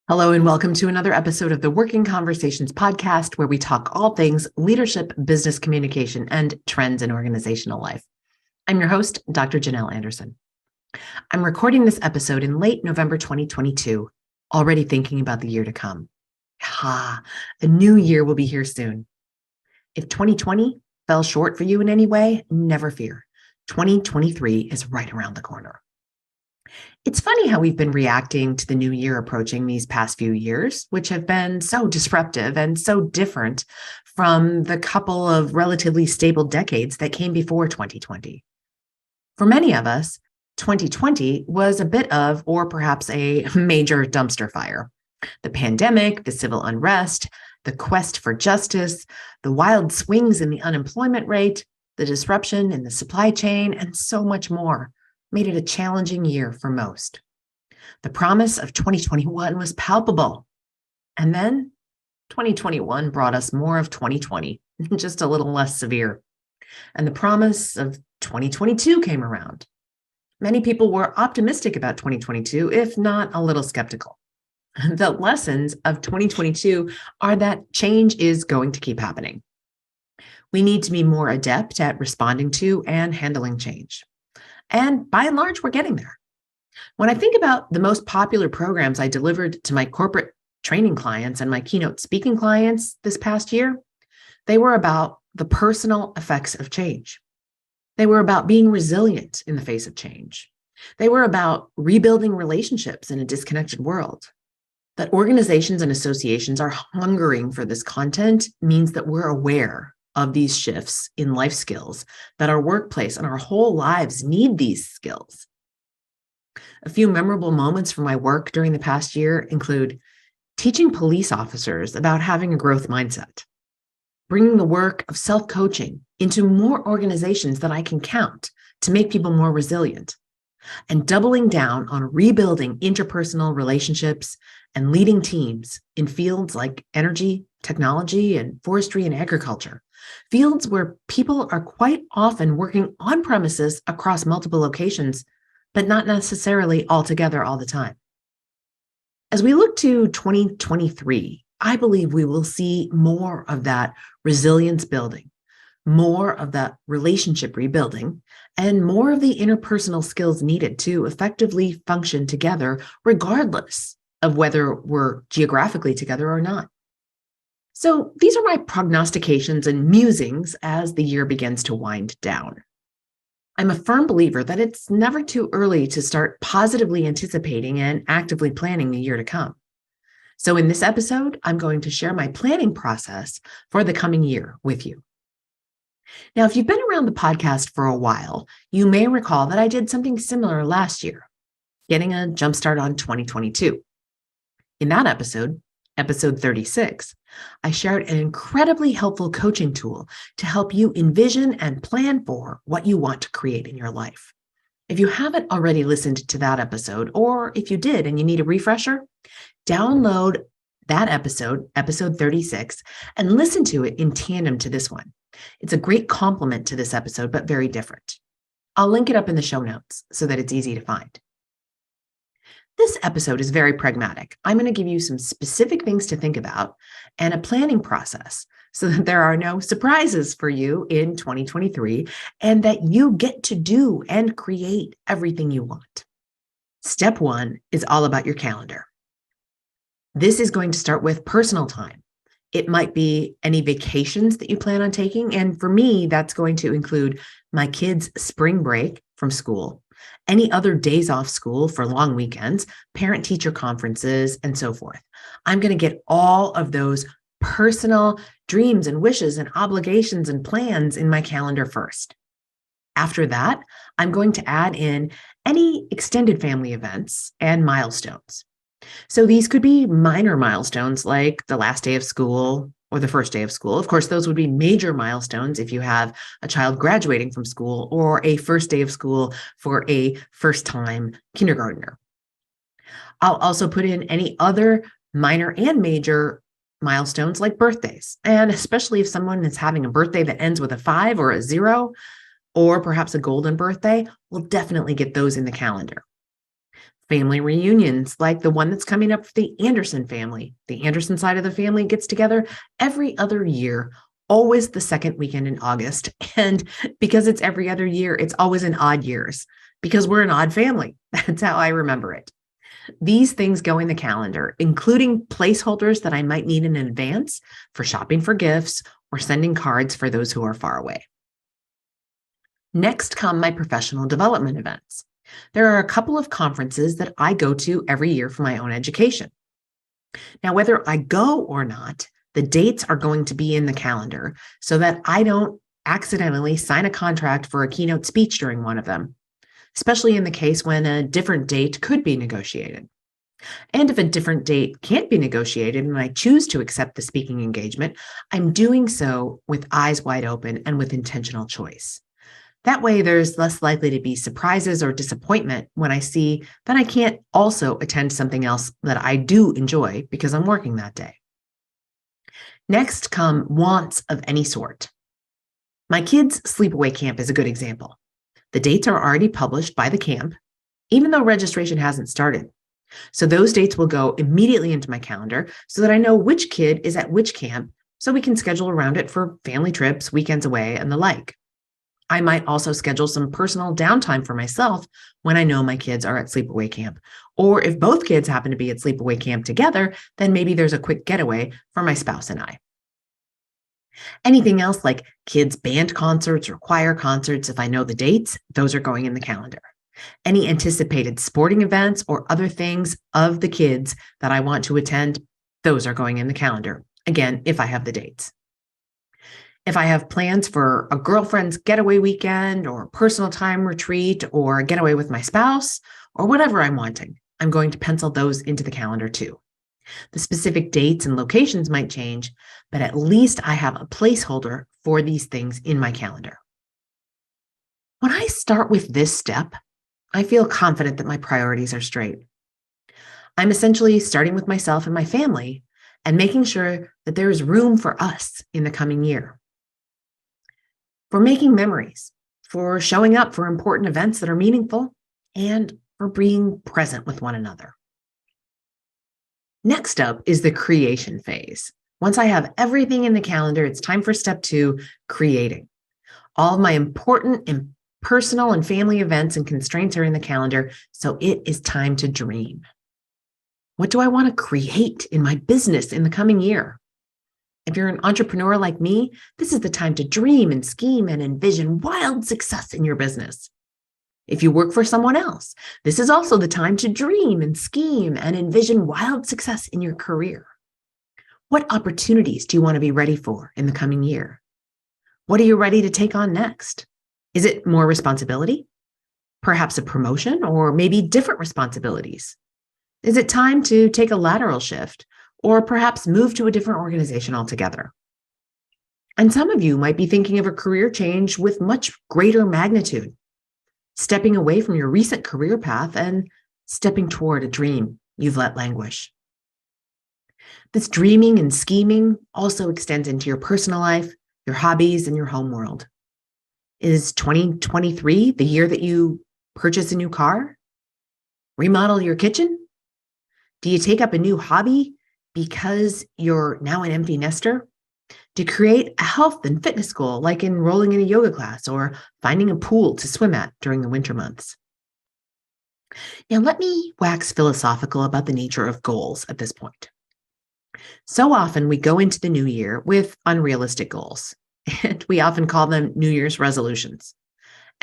Hello, and welcome to another episode of the Working Conversations podcast, where we talk all things leadership, business communication, and trends in organizational life. I'm your host, Dr. Janel Anderson. I'm recording this episode in late November 2022, already thinking about the year to come. A new year will be here soon. If 2020 fell short for you in any way, never fear. 2023 is right around the corner. It's funny how we've been reacting to the new year approaching these past few years, which have been so disruptive and so different from the couple of relatively stable decades that came before 2020. For many of us, 2020 was a bit of, or perhaps a major dumpster fire. The pandemic, the civil unrest, the quest for justice, the wild swings in the unemployment rate, the disruption in the supply chain, and so much more made it a challenging year for most. The promise of 2021 was palpable. And then 2021 brought us more of 2020, just a little less severe. And the promise of 2022 came around. Many people were optimistic about 2022, if not a little skeptical. The lessons of 2022 are that change is going to keep happening. We need to be more adept at responding to and handling change. And by and large, we're getting there. When I think about the most popular programs I delivered to my corporate training clients and my keynote speaking clients this past year, they were about the personal effects of change. They were about being resilient in the face of change. They were about rebuilding relationships in a disconnected world. That organizations and associations are hungering for this content means that we're aware of these shifts in life skills, that our workplace and our whole lives need these skills. A few memorable moments from my work during the past year include teaching police officers about having a growth mindset, bringing the work of self-coaching into more organizations that I can count to make people more resilient, and doubling down on rebuilding interpersonal relationships and leading teams in fields like energy, technology, and forestry and agriculture, fields where people are quite often working on premises across multiple locations, but not necessarily all together all the time. As we look to 2023, I believe we will see more of that resilience building, more of that relationship rebuilding, and more of the interpersonal skills needed to effectively function together, regardless of whether we're geographically together or not. So these are my prognostications and musings as the year begins to wind down. I'm a firm believer that it's never too early to start positively anticipating and actively planning the year to come. So in this episode, I'm going to share my planning process for the coming year with you. Now, if you've been around the podcast for a while, you may recall that I did something similar last year, getting a jumpstart on 2022. In that episode 36, I shared an incredibly helpful coaching tool to help you envision and plan for what you want to create in your life. If you haven't already listened to that episode, or if you did and you need a refresher, download that episode 36, and listen to it in tandem to this one. It's a great complement to this episode, but very different. I'll link it up in the show notes so that it's easy to find. This episode is very pragmatic. I'm going to give you some specific things to think about and a planning process so that there are no surprises for you in 2023 and that you get to do and create everything you want. Step one is all about your calendar. This is going to start with personal time. It might be any vacations that you plan on taking. And for me, that's going to include my kids' spring break from school, any other days off school for long weekends, parent-teacher conferences, and so forth. I'm going to get all of those personal dreams and wishes and obligations and plans in my calendar first. After that, I'm going to add in any extended family events and milestones. So these could be minor milestones like the last day of school or the first day of school. Of course, those would be major milestones if you have a child graduating from school or a first day of school for a first-time kindergartner. I'll also put in any other minor and major milestones like birthdays. And especially if someone is having a birthday that ends with a 5 or a 0, or perhaps a golden birthday, we'll definitely get those in the calendar. Family reunions, like the one that's coming up for the Anderson family. The Anderson side of the family gets together every other year, always the second weekend in August. And because it's every other year, it's always in odd years because we're an odd family. That's how I remember it. These things go in the calendar, including placeholders that I might need in advance for shopping for gifts or sending cards for those who are far away. Next come my professional development events. There are a couple of conferences that I go to every year for my own education. Now, whether I go or not, the dates are going to be in the calendar so that I don't accidentally sign a contract for a keynote speech during one of them, especially in the case when a different date could be negotiated. And if a different date can't be negotiated and I choose to accept the speaking engagement, I'm doing so with eyes wide open and with intentional choice. That way, there's less likely to be surprises or disappointment when I see that I can't also attend something else that I do enjoy because I'm working that day. Next come wants of any sort. My kids' sleepaway camp is a good example. The dates are already published by the camp, even though registration hasn't started. So those dates will go immediately into my calendar so that I know which kid is at which camp so we can schedule around it for family trips, weekends away, and the like. I might also schedule some personal downtime for myself when I know my kids are at sleepaway camp. Or if both kids happen to be at sleepaway camp together, then maybe there's a quick getaway for my spouse and I. Anything else like kids' band concerts or choir concerts, if I know the dates, those are going in the calendar. Any anticipated sporting events or other things of the kids that I want to attend, those are going in the calendar. Again, if I have the dates. If I have plans for a girlfriend's getaway weekend or personal time retreat or a getaway with my spouse or whatever I'm wanting, I'm going to pencil those into the calendar too. The specific dates and locations might change, but at least I have a placeholder for these things in my calendar. When I start with this step, I feel confident that my priorities are straight. I'm essentially starting with myself and my family and making sure that there is room for us in the coming year. For making memories, for showing up for important events that are meaningful, and for being present with one another. Next up is the creation phase. Once I have everything in the calendar, it's time for step 2, creating. All of my important and personal and family events and constraints are in the calendar, so it is time to dream. What do I want to create in my business in the coming year? If you're an entrepreneur like me, this is the time to dream and scheme and envision wild success in your business. If you work for someone else, this is also the time to dream and scheme and envision wild success in your career. What opportunities do you want to be ready for in the coming year? What are you ready to take on next? Is it more responsibility? Perhaps a promotion or maybe different responsibilities? Is it time to take a lateral shift? Or perhaps move to a different organization altogether. And some of you might be thinking of a career change with much greater magnitude, stepping away from your recent career path and stepping toward a dream you've let languish. This dreaming and scheming also extends into your personal life, your hobbies, and your home world. Is 2023 the year that you purchase a new car? Remodel your kitchen? Do you take up a new hobby because you're now an empty nester? To create a health and fitness goal, like enrolling in a yoga class or finding a pool to swim at during the winter months. Now, let me wax philosophical about the nature of goals at this point. So often we go into the new year with unrealistic goals, and we often call them New Year's resolutions.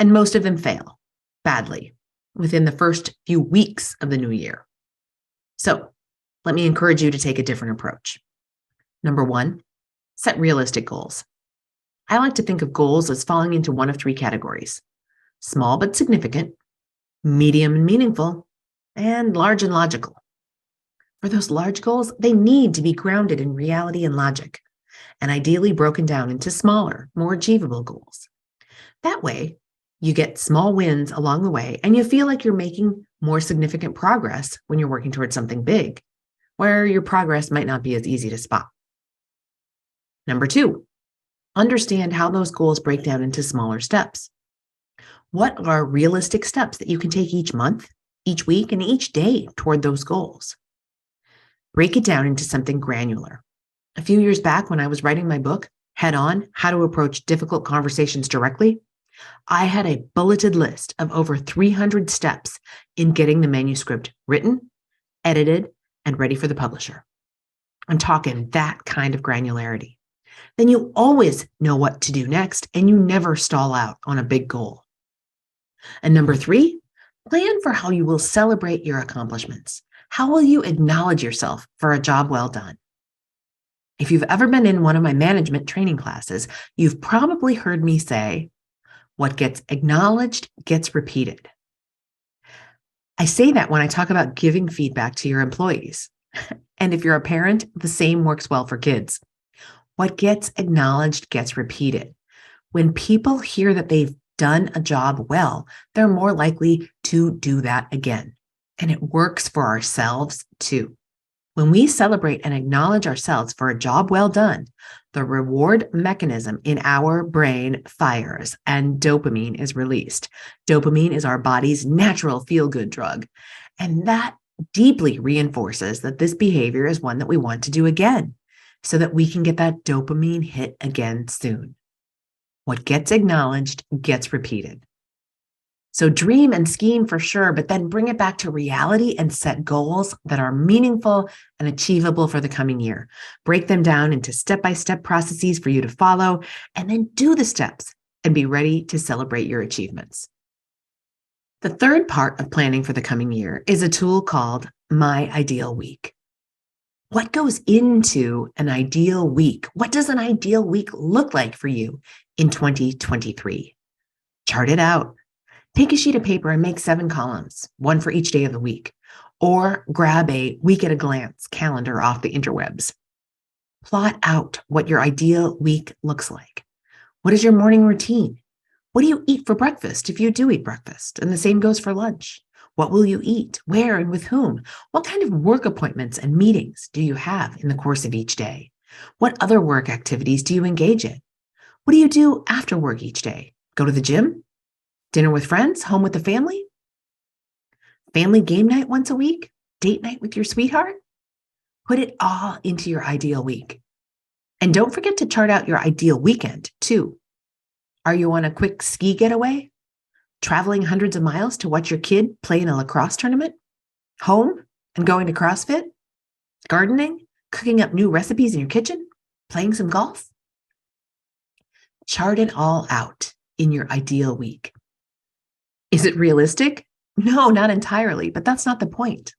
And most of them fail badly within the first few weeks of the new year. So, let me encourage you to take a different approach. Number 1, set realistic goals. I like to think of goals as falling into one of 3 categories: small but significant, medium and meaningful, and large and logical. For those large goals, they need to be grounded in reality and logic, and ideally broken down into smaller, more achievable goals. That way, you get small wins along the way, and you feel like you're making more significant progress when you're working towards something big, where your progress might not be as easy to spot. Number 2, understand how those goals break down into smaller steps. What are realistic steps that you can take each month, each week and each day toward those goals. Break it down into something granular. A few years back, when I was writing my book, Head On, How to Approach Difficult Conversations Directly, I had a bulleted list of over 300 steps in getting the manuscript written, edited, and ready for the publisher. I'm talking that kind of granularity. Then you always know what to do next, and you never stall out on a big goal. And number 3, plan for how you will celebrate your accomplishments. How will you acknowledge yourself for a job well done? If you've ever been in one of my management training classes, you've probably heard me say, what gets acknowledged gets repeated. I say that when I talk about giving feedback to your employees. And if you're a parent, the same works well for kids. What gets acknowledged gets repeated. When people hear that they've done a job well, they're more likely to do that again. And it works for ourselves too. When we celebrate and acknowledge ourselves for a job well done, the reward mechanism in our brain fires and dopamine is released. Dopamine is our body's natural feel-good drug. And that deeply reinforces that this behavior is one that we want to do again so that we can get that dopamine hit again soon. What gets acknowledged gets repeated. So dream and scheme for sure, but then bring it back to reality and set goals that are meaningful and achievable for the coming year. Break them down into step-by-step processes for you to follow, and then do the steps and be ready to celebrate your achievements. The third part of planning for the coming year is a tool called My Ideal Week. What goes into an ideal week? What does an ideal week look like for you in 2023? Chart it out. Take a sheet of paper and make 7 columns, one for each day of the week, or grab a week at a glance calendar off the interwebs. Plot out what your ideal week looks like. What is your morning routine? What do you eat for breakfast if you do eat breakfast? And the same goes for lunch. What will you eat? Where and with whom? What kind of work appointments and meetings do you have in the course of each day? What other work activities do you engage in? What do you do after work each day? Go to the gym? Dinner with friends? Home with the family? Family game night once a week? Date night with your sweetheart? Put it all into your ideal week. And don't forget to chart out your ideal weekend too. Are you on a quick ski getaway? Traveling hundreds of miles to watch your kid play in a lacrosse tournament? Home and going to CrossFit? Gardening? Cooking up new recipes in your kitchen? Playing some golf? Chart it all out in your ideal week. Is it realistic? No, not entirely, but that's not the point.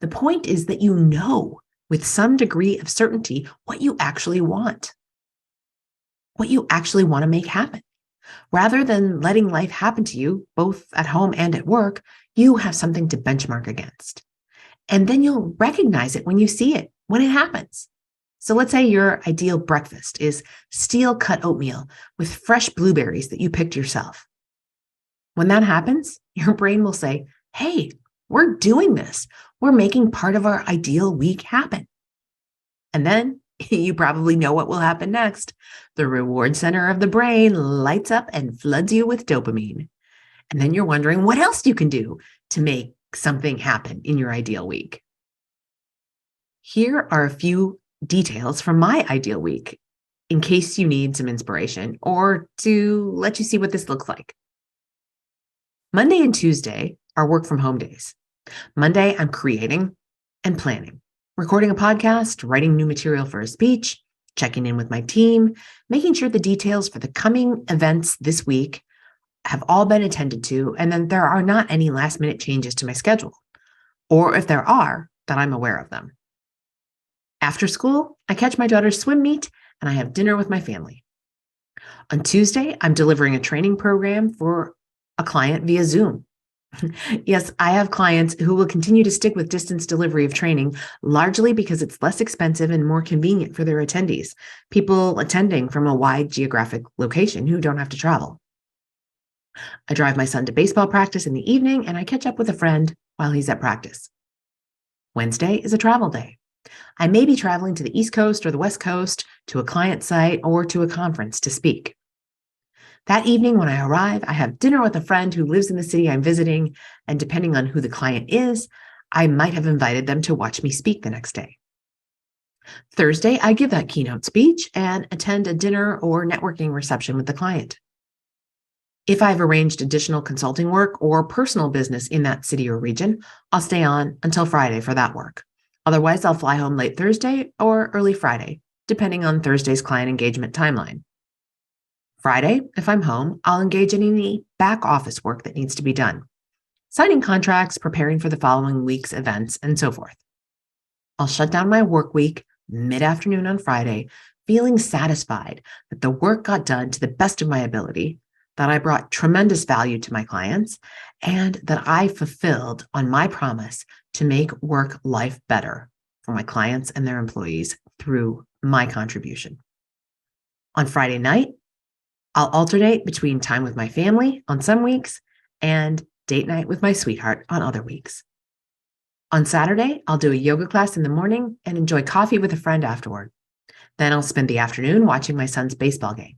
The point is that you know with some degree of certainty what you actually want, what you actually want to make happen. Rather than letting life happen to you, both at home and at work, you have something to benchmark against. And then you'll recognize it when you see it, when it happens. So let's say your ideal breakfast is steel-cut oatmeal with fresh blueberries that you picked yourself. When that happens, your brain will say, hey, we're doing this. We're making part of our ideal week happen. And then you probably know what will happen next. The reward center of the brain lights up and floods you with dopamine. And then you're wondering what else you can do to make something happen in your ideal week. Here are a few details from my ideal week in case you need some inspiration or to let you see what this looks like. Monday and Tuesday are work from home days. Monday, I'm creating and planning, recording a podcast, writing new material for a speech, checking in with my team, making sure the details for the coming events this week have all been attended to, and then there are not any last minute changes to my schedule, or if there are, that I'm aware of them. After school, I catch my daughter's swim meet and I have dinner with my family. On Tuesday, I'm delivering a training program for a client via Zoom. Yes, I have clients who will continue to stick with distance delivery of training, largely because it's less expensive and more convenient for their attendees, people attending from a wide geographic location who don't have to travel. I drive my son to baseball practice in the evening, and I catch up with a friend while he's at practice. Wednesday is a travel day. I may be traveling to the East Coast or the West Coast, to a client site, or to a conference to speak. That evening, when I arrive, I have dinner with a friend who lives in the city I'm visiting, and depending on who the client is, I might have invited them to watch me speak the next day. Thursday, I give that keynote speech and attend a dinner or networking reception with the client. If I've arranged additional consulting work or personal business in that city or region, I'll stay on until Friday for that work. Otherwise, I'll fly home late Thursday or early Friday, depending on Thursday's client engagement timeline. Friday, if I'm home, I'll engage in any back office work that needs to be done, signing contracts, preparing for the following week's events, and so forth. I'll shut down my work week mid-afternoon on Friday, feeling satisfied that the work got done to the best of my ability, that I brought tremendous value to my clients, and that I fulfilled on my promise to make work life better for my clients and their employees through my contribution. On Friday night, I'll alternate between time with my family on some weeks and date night with my sweetheart on other weeks. On Saturday, I'll do a yoga class in the morning and enjoy coffee with a friend afterward. Then I'll spend the afternoon watching my son's baseball game.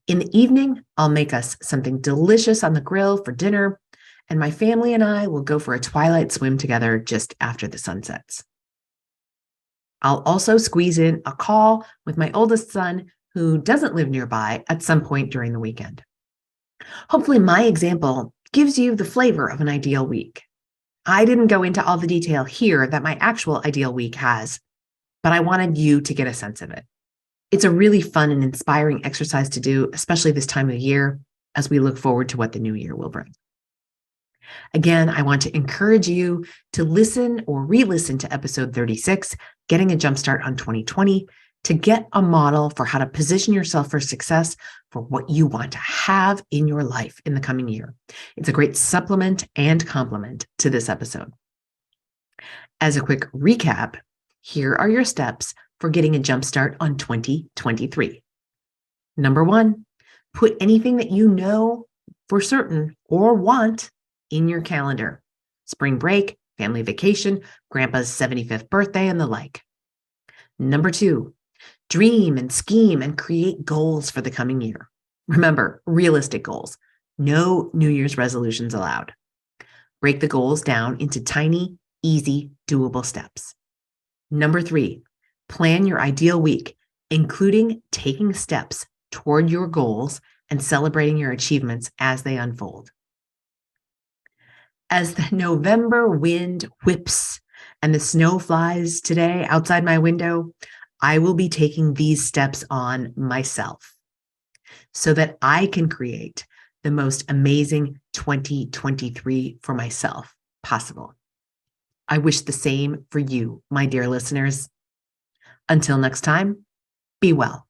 In the evening, I'll make us something delicious on the grill for dinner, and my family and I will go for a twilight swim together just after the sun sets. I'll also squeeze in a call with my oldest son, who doesn't live nearby, at some point during the weekend. Hopefully, my example gives you the flavor of an ideal week. I didn't go into all the detail here that my actual ideal week has, but I wanted you to get a sense of it. It's a really fun and inspiring exercise to do, especially this time of year, as we look forward to what the new year will bring. Again, I want to encourage you to listen or re-listen to episode 36, Getting a Jumpstart on 2020, to get a model for how to position yourself for success for what you want to have in your life in the coming year. It's a great supplement and complement to this episode. As a quick recap, here are your steps for getting a jumpstart on 2023. Number 1, put anything that you know for certain or want in your calendar. Spring break, family vacation, grandpa's 75th birthday, and the like. Number 2, dream and scheme and create goals for the coming year. Remember, realistic goals. No New Year's resolutions allowed. Break the goals down into tiny, easy, doable steps. Number 3, plan your ideal week, including taking steps toward your goals and celebrating your achievements as they unfold. As the November wind whips and the snow flies today outside my window, I will be taking these steps on myself so that I can create the most amazing 2023 for myself possible. I wish the same for you, my dear listeners. Until next time, be well.